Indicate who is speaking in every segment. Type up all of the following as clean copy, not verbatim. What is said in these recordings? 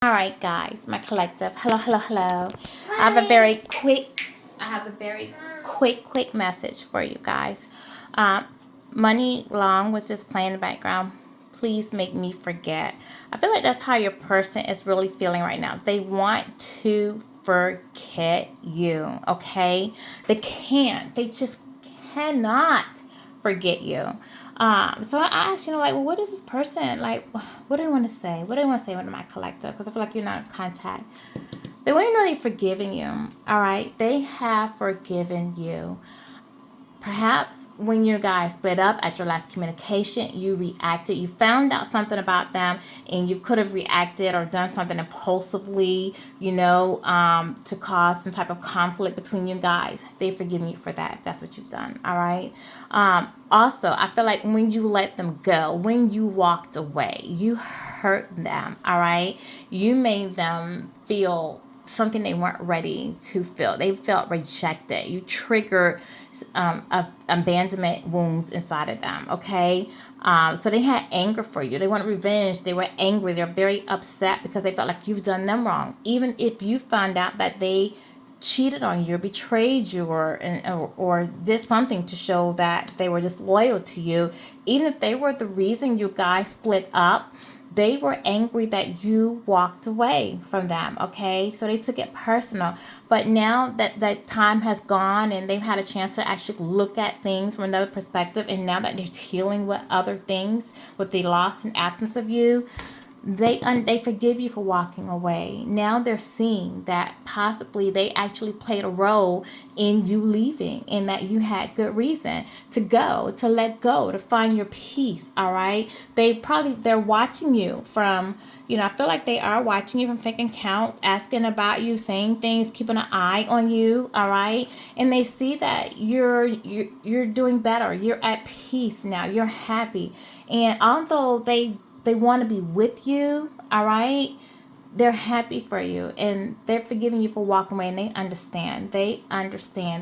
Speaker 1: All right, guys, my collective. Hello, hello, hello. I have a very quick message for you guys. Um, Money Long was just playing in the background. Please make me forget. I feel like that's how your person is really feeling right now. They want to forget you, okay? They can't. They just cannot forget you. So I asked, like, well, what is this person like? What do I want to say? What do I want to say with my collective? Because I feel like you're not in contact. They want you to know they've forgiven you. All right, they have forgiven you. Perhaps when you guys split up at your last communication, you reacted, you found out something about them, and you could have reacted or done something impulsively, to cause some type of conflict between you guys. They've forgiven you for that if that's what you've done. All right. Also, I feel like when you let them go, when you walked away, you hurt them. All right. You made them feel something they weren't ready to feel. They felt rejected. You triggered abandonment wounds inside of them. Okay. So they had anger for you. They wanted revenge. They were angry. They're very upset because they felt like you've done them wrong. Even if you found out that they cheated on you or betrayed you or did something to show that they were disloyal to you, even if they were the reason you guys split up, they were angry that you walked away from them. Okay, so they took it personal. But now that time has gone and they've had a chance to actually look at things from another perspective, and now that they're dealing with other things, with the loss and absence of you, they forgive you for walking away. Now they're seeing that possibly they actually played a role in you leaving, and that you had good reason to go, to let go, to find your peace. All right. They're watching you from, I feel like they are watching you from fake accounts, asking about you, saying things, keeping an eye on you. All right. And they see that you're doing better. You're at peace now. You're happy. And although they want to be with you, all right, they're happy for you, and they're forgiving you for walking away, and they understand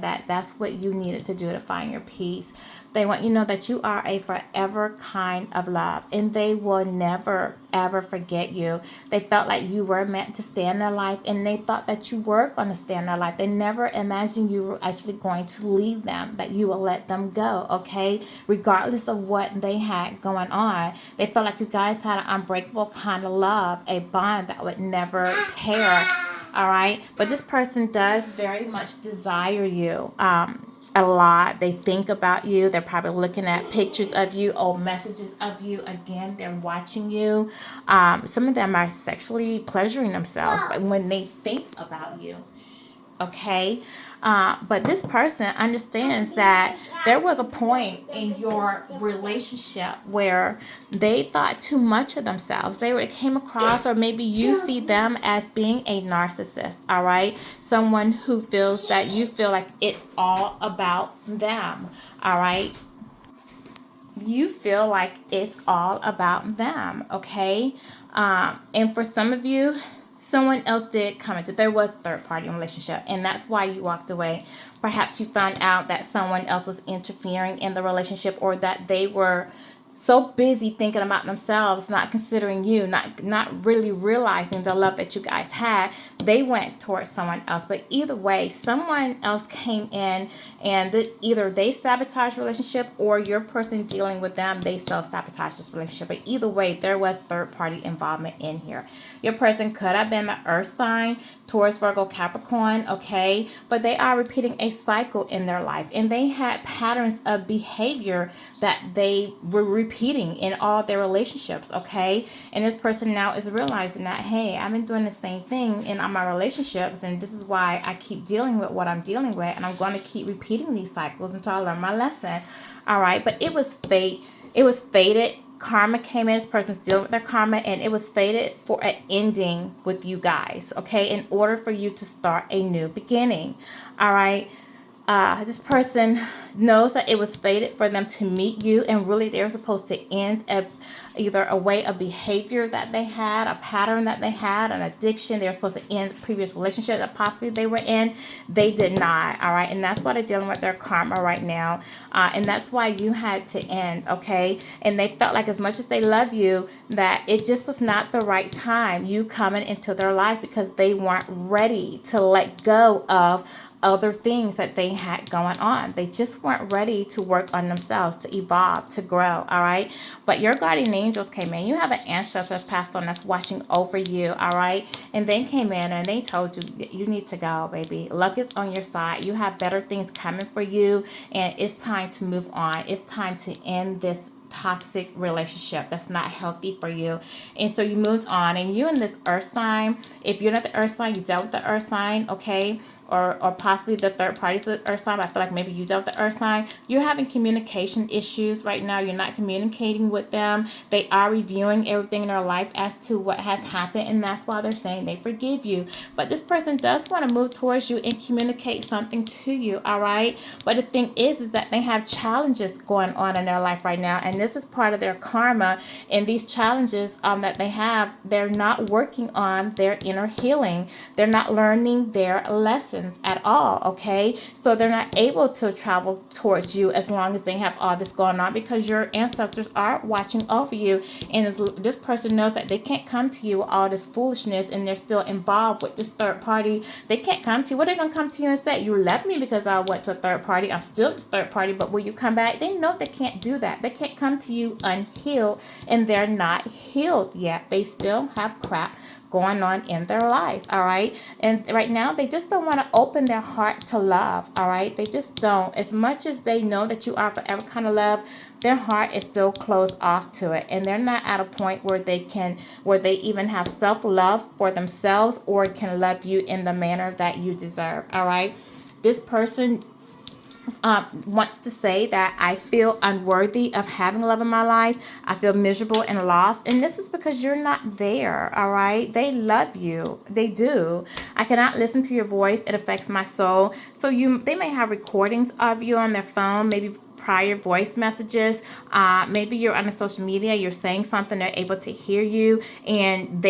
Speaker 1: that that's what you needed to do to find your peace. They want you to know that you are a forever kind of love, and they will never ever forget you. They felt like you were meant to stay in their life, and they thought that you were going to stay in their life. They never imagined you were actually going to leave them, that you will let them go. Okay, regardless of what they had going on, they felt like you guys had an unbreakable kind of love, a bond that would never tear. All right, but this person does very much desire you a lot. They think about you. They're probably looking at pictures of you, old messages of you. Again, they're watching you. Some of them are sexually pleasuring themselves, but when they think about you, okay. But this person understands that there was a point in your relationship where they thought too much of themselves. They came across, or maybe you see them as being a narcissist. All right, someone who feels that you feel like it's all about them. All right, you feel like it's all about them. Okay. And for some of you, someone else did come into, there was third party relationship, and that's why you walked away. Perhaps you found out that someone else was interfering in the relationship, or that they were so busy thinking about themselves, not considering you, not really realizing the love that you guys had. They went towards someone else. But either way, someone else came in, and either they sabotaged the relationship, or your person dealing with them, they self-sabotage this relationship. But either way, there was third party involvement in here. Your person could have been the earth sign, Taurus, Virgo, Capricorn, okay? But they are repeating a cycle in their life, and they had patterns of behavior that they were repeating in all their relationships, okay? And this person now is realizing that, hey, I've been doing the same thing in all my relationships, and this is why I keep dealing with what I'm dealing with, and I'm going to keep repeating these cycles until I learn my lesson. All right, but it was fate. It was fated. Karma came in. This person's dealing with their karma, and it was fated for an ending with you guys, okay, in order for you to start a new beginning. All right. This person knows that it was fated for them to meet you, and really they're supposed to end either a way of behavior that they had, a pattern that they had, an addiction. They were supposed to end previous relationship that possibly they were in. They did not. All right. And that's why they're dealing with their karma right now. And that's why you had to end. Okay. And they felt like as much as they love you, that it just was not the right time, you coming into their life, because they weren't ready to let go of other things that they had going on. They just weren't ready to work on themselves, to evolve, to grow. All right. But your guardian angels came in. You have an ancestor that's passed on that's watching over you. All right. And they came in and they told you, you need to go, baby. Luck is on your side. You have better things coming for you. And it's time to move on. It's time to end this toxic relationship that's not healthy for you. And so you moved on, and you in this earth sign, if you're not the earth sign, you dealt with the earth sign, okay, or possibly the third party's the earth sign. But I feel like maybe you dealt with the earth sign. You're having communication issues right now. You're not communicating with them. They are reviewing everything in their life as to what has happened, and that's why they're saying they forgive you. But this person does want to move towards you and communicate something to you, all right? But the thing is that they have challenges going on in their life right now, and this is part of their karma. And these challenges that they have, they're not working on their inner healing. They're not learning their lessons at all, okay? So they're not able to travel towards you as long as they have all this going on, because your ancestors are watching over you. And this person knows that they can't come to you with all this foolishness, and they're still involved with this third party. They can't come to you. What are they going to come to you and say? You left me because I went to a third party. I'm still this third party, but will you come back? They know they can't do that. They can't come to you unhealed, and they're not healed yet. They still have crap going on in their life, all right? And right now, they just don't want to open their heart to love, all right? They just don't. As much as they know that you are forever kind of love, their heart is still closed off to it. And they're not at a point where they even have self-love for themselves or can love you in the manner that you deserve, all right? This person wants to say that I feel unworthy of having love in my life. I feel miserable and lost. And this is because you're not there, all right? They love you. They do. I cannot listen to your voice. It affects my soul. So they may have recordings of you on their phone, maybe prior voice messages. Maybe you're on the social media, you're saying something, they're able to hear you, and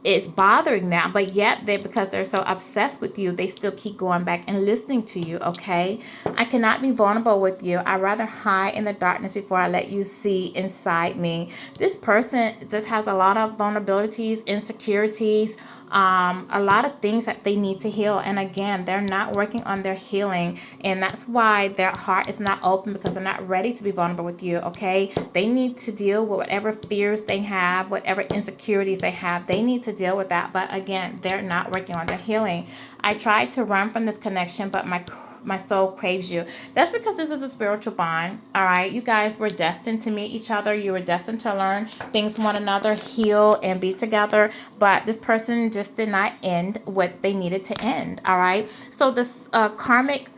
Speaker 1: it's bothering them, but yet because they're so obsessed with you, they still keep going back and listening to you, okay? I cannot be vulnerable with you. I'd rather hide in the darkness before I let you see inside me. This person just has a lot of vulnerabilities, insecurities, a lot of things that they need to heal. And again, they're not working on their healing. And that's why their heart is not open, because they're not ready to be vulnerable with you, okay? They need to deal with whatever fears they have, whatever insecurities they have. They need to deal with that. But again, they're not working on their healing. I tried to run from this connection, but my soul craves you. That's because this is a spiritual bond, all right? You guys were destined to meet each other. You were destined to learn things from one another, heal, and be together. But this person just did not end what they needed to end, all right? So this karmic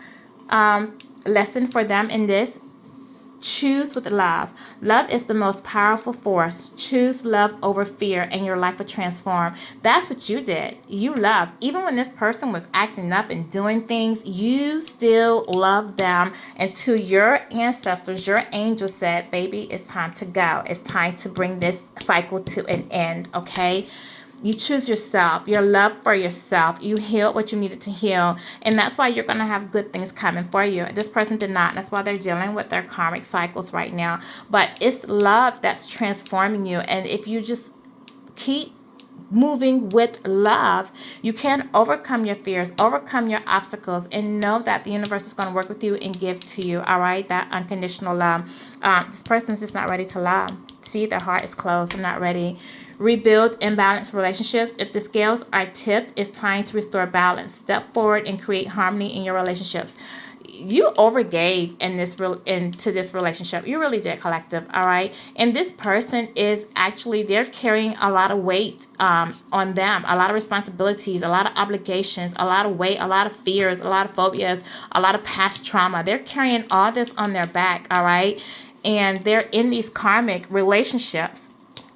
Speaker 1: lesson for them in this: choose with love. Love is the most powerful force. Choose love over fear, and your life will transform. That's what you did. You loved. Even when this person was acting up and doing things, you still loved them. And to your ancestors, your angel said, baby, it's time to go. It's time to bring this cycle to an end, okay? You choose yourself, your love for yourself. You healed what you needed to heal. And that's why you're going to have good things coming for you. This person did not. That's why they're dealing with their karmic cycles right now. But it's love that's transforming you. And if you just keep moving with love, you can overcome your fears, overcome your obstacles, and know that the universe is going to work with you and give to you, all right? That unconditional love. This person's just not ready to love. See, their heart is closed. They're not ready. Rebuild imbalanced relationships. If the scales are tipped, it's time to restore balance. Step forward and create harmony in your relationships. You overgave into this relationship. You really did, collective, all right? And this person is actually, they're carrying a lot of weight on them, a lot of responsibilities, a lot of obligations, a lot of weight, a lot of fears, a lot of phobias, a lot of past trauma. They're carrying all this on their back, all right? And they're in these karmic relationships.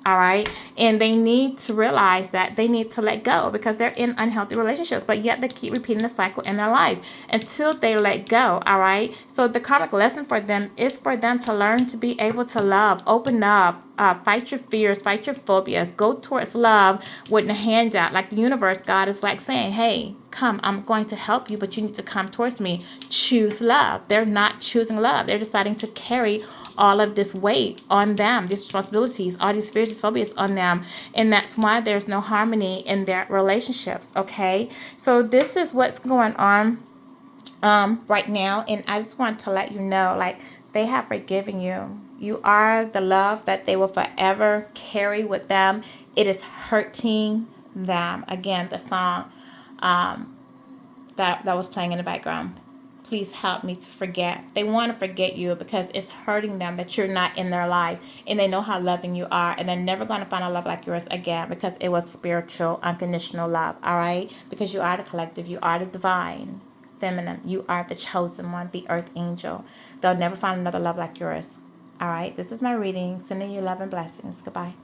Speaker 1: All right. And they need to realize that they need to let go because they're in unhealthy relationships, but yet they keep repeating the cycle in their life until they let go. All right. So the karmic lesson for them is for them to learn to be able to love, open up, fight your fears, fight your phobias, go towards love with the hand out. Like the universe, God is like saying, hey, come, I'm going to help you, but you need to come towards me. Choose love. They're not choosing love. They're deciding to carry all of this weight on them, these responsibilities, all these fears, these phobias on them. And that's why there's no harmony in their relationships. Okay. So this is what's going on right now. And I just want to let you know, like, they have forgiven you. You are the love that they will forever carry with them. It is hurting them. Again, the song that was playing in the background. Please help me to forget. They want to forget you because it's hurting them that you're not in their life, and they know how loving you are, and they're never going to find a love like yours again because it was spiritual, unconditional love. All right, because you are the collective, you are the divine feminine, you are the chosen one, the earth angel. They'll never find another love like yours. All right, this is my reading. Sending you love and blessings. Goodbye.